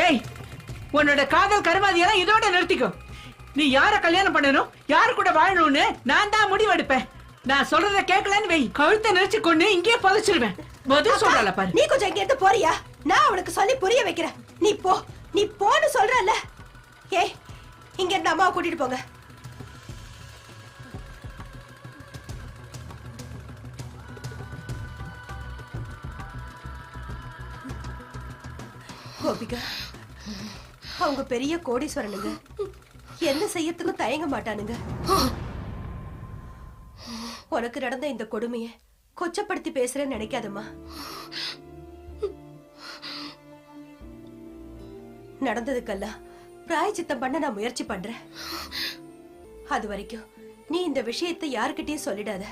ஏய், உன்னோட காதல் கருமாதியெல்லாம் இதோட நிறுத்திக்கோ. நீ யார கல்யாணம் பண்ணணும், யாரு கூட வாழணும்னு நான் தான் முடிவெடுப்பேன். நான் சொல்றத கேட்கலன்னு வை, கழுத்தை நெரிச்சு கொண்டு இங்கே புதைச்சிருவேன். பதில் சொல்றல பாரு. நீ கொஞ்சம் இங்க இருந்து போறியா? நான் அவனுக்கு சொல்லி புரிய வைக்கிறேன். நீ போன்னு சொல்றல. ஏய், இங்க இருந்து அம்மாவை கூட்டிட்டு போங்க. கோபிகா, அவங்க பெரிய கோடீஸ்வரனுங்க. என்ன செய்யறதுக்கும் தயங்க மாட்டானுங்க. உனக்கு நடந்த இந்த கொடுமைய கொச்சப்படுத்தி பேசுறேன்னு நினைக்காதம்மா. நடந்ததுக்கெல்லாம் பிராயச்சித்தம் பண்ண நான் முயற்சி பண்றேன். அது வரைக்கும் நீ இந்த விஷயத்தை யாருக்கிட்டயும் சொல்லிடாத.